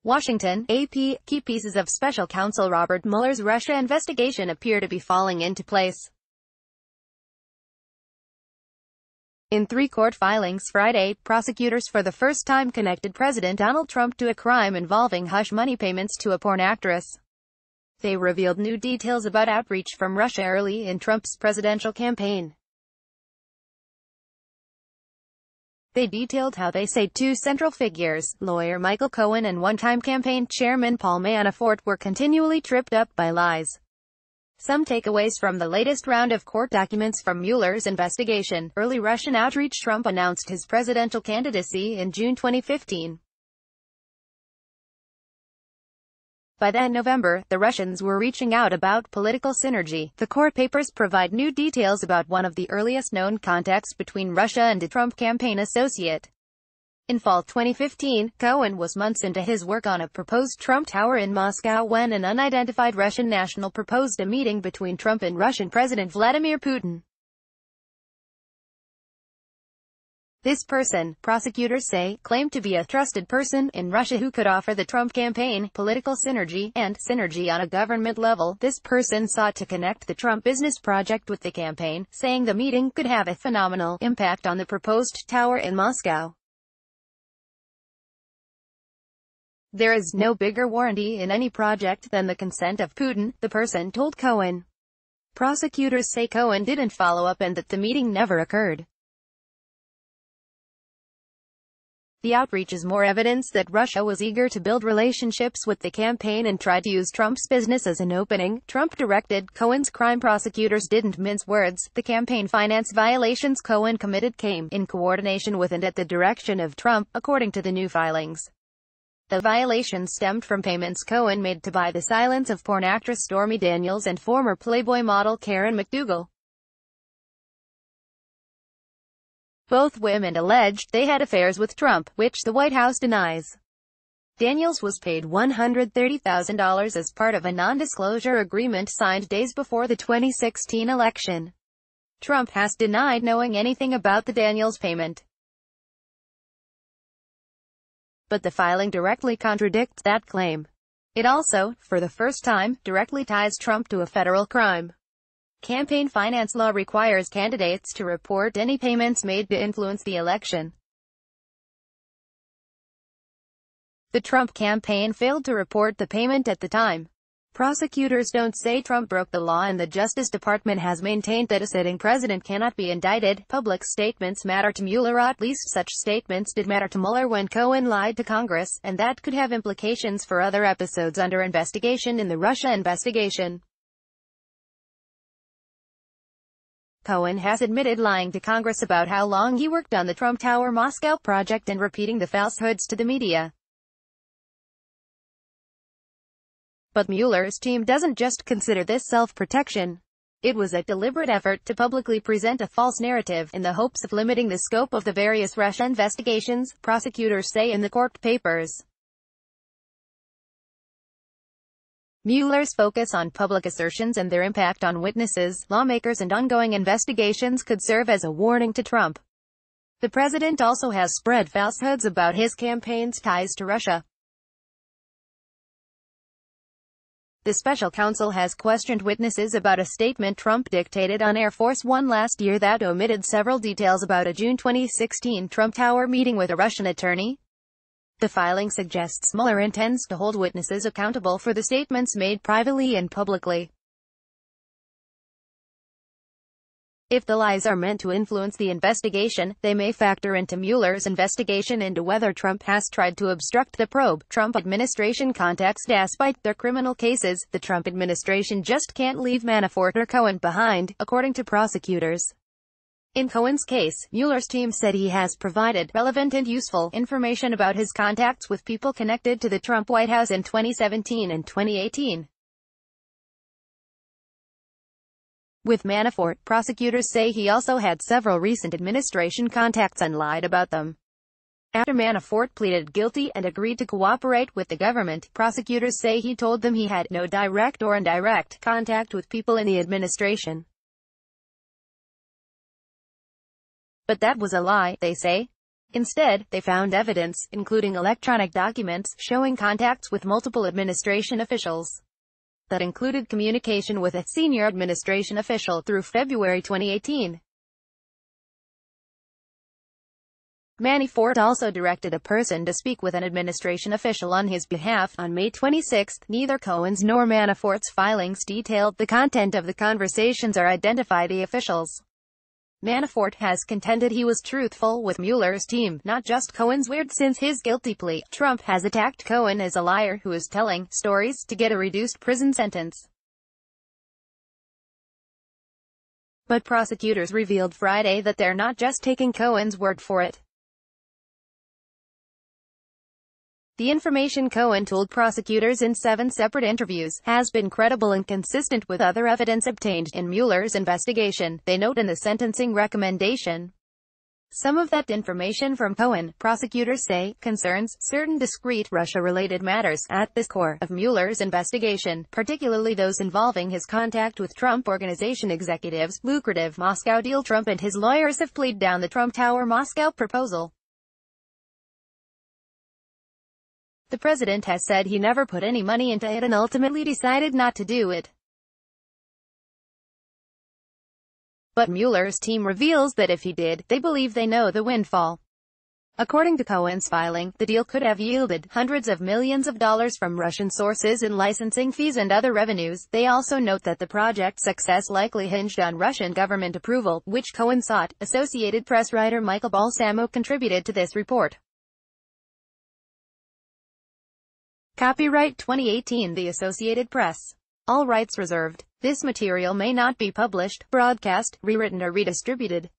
Washington, AP, key pieces of Special Counsel Robert Mueller's Russia investigation appear to be falling into place. In 3 court filings Friday, prosecutors for the first time connected President Donald Trump to a crime involving hush money payments to a porn actress. They revealed new details about outreach from Russia early in Trump's presidential campaign. They detailed how they say 2 central figures, lawyer Michael Cohen and one-time campaign chairman Paul Manafort, were continually tripped up by lies. Some takeaways from the latest round of court documents from Mueller's investigation. Early Russian outreach. Trump announced his presidential candidacy in June 2015. By that November, the Russians were reaching out about political synergy. The court papers provide new details about one of the earliest known contacts between Russia and a Trump campaign associate. In fall 2015, Cohen was months into his work on a proposed Trump Tower in Moscow when an unidentified Russian national proposed a meeting between Trump and Russian President Vladimir Putin. This person, prosecutors say, claimed to be a trusted person in Russia who could offer the Trump campaign political synergy and synergy on a government level. This person sought to connect the Trump business project with the campaign, saying the meeting could have a phenomenal impact on the proposed tower in Moscow. There is no bigger warranty in any project than the consent of Putin, the person told Cohen. Prosecutors say Cohen didn't follow up and that the meeting never occurred. The outreach is more evidence that Russia was eager to build relationships with the campaign and tried to use Trump's business as an opening. Trump directed Cohen's crime. Prosecutors didn't mince words. The campaign finance violations Cohen committed came in coordination with and at the direction of Trump, according to the new filings. The violations stemmed from payments Cohen made to buy the silence of porn actress Stormy Daniels and former Playboy model Karen McDougal. Both women alleged they had affairs with Trump, which the White House denies. Daniels was paid $130,000 as part of a non-disclosure agreement signed days before the 2016 election. Trump has denied knowing anything about the Daniels payment. But the filing directly contradicts that claim. It also, for the first time, directly ties Trump to a federal crime. Campaign finance law requires candidates to report any payments made to influence the election. The Trump campaign failed to report the payment at the time. Prosecutors don't say Trump broke the law, and the Justice Department has maintained that a sitting president cannot be indicted. Public statements matter to Mueller. At least such statements did matter to Mueller when Cohen lied to Congress, and that could have implications for other episodes under investigation in the Russia investigation. Cohen has admitted lying to Congress about how long he worked on the Trump Tower Moscow project and repeating the falsehoods to the media. But Mueller's team doesn't just consider this self-protection. It was a deliberate effort to publicly present a false narrative, in the hopes of limiting the scope of the various Russia investigations, prosecutors say in the court papers. Mueller's focus on public assertions and their impact on witnesses, lawmakers and ongoing investigations could serve as a warning to Trump. The president also has spread falsehoods about his campaign's ties to Russia. The special counsel has questioned witnesses about a statement Trump dictated on Air Force One last year that omitted several details about a June 2016 Trump Tower meeting with a Russian attorney. The filing suggests Mueller intends to hold witnesses accountable for the statements made privately and publicly. If the lies are meant to influence the investigation, they may factor into Mueller's investigation into whether Trump has tried to obstruct the probe. Trump administration contacts. Despite their criminal cases, the Trump administration just can't leave Manafort or Cohen behind, according to prosecutors. In Cohen's case, Mueller's team said he has provided relevant and useful information about his contacts with people connected to the Trump White House in 2017 and 2018. With Manafort, prosecutors say he also had several recent administration contacts and lied about them. After Manafort pleaded guilty and agreed to cooperate with the government, prosecutors say he told them he had no direct or indirect contact with people in the administration. But that was a lie, they say. Instead, they found evidence, including electronic documents, showing contacts with multiple administration officials, that included communication with a senior administration official through February 2018. Manafort also directed a person to speak with an administration official on his behalf. On May 26, neither Cohen's nor Manafort's filings detailed the content of the conversations or identify the officials. Manafort has contended he was truthful with Mueller's team, not just Cohen's word. Since his guilty plea, Trump has attacked Cohen as a liar who is telling stories to get a reduced prison sentence. But prosecutors revealed Friday that they're not just taking Cohen's word for it. The information Cohen told prosecutors in 7 separate interviews has been credible and consistent with other evidence obtained in Mueller's investigation, they note in the sentencing recommendation. Some of that information from Cohen, prosecutors say, concerns certain discrete Russia-related matters at the core of Mueller's investigation, particularly those involving his contact with Trump Organization executives, lucrative Moscow deal. Trump and his lawyers have played down the Trump Tower Moscow proposal. The president has said he never put any money into it and ultimately decided not to do it. But Mueller's team reveals that if he did, they believe they know the windfall. According to Cohen's filing, the deal could have yielded hundreds of millions of dollars from Russian sources in licensing fees and other revenues. They also note that the project's success likely hinged on Russian government approval, which Cohen sought. Associated Press writer Michael Balsamo contributed to this report. Copyright 2018 The Associated Press. All rights reserved. This material may not be published, broadcast, rewritten or redistributed.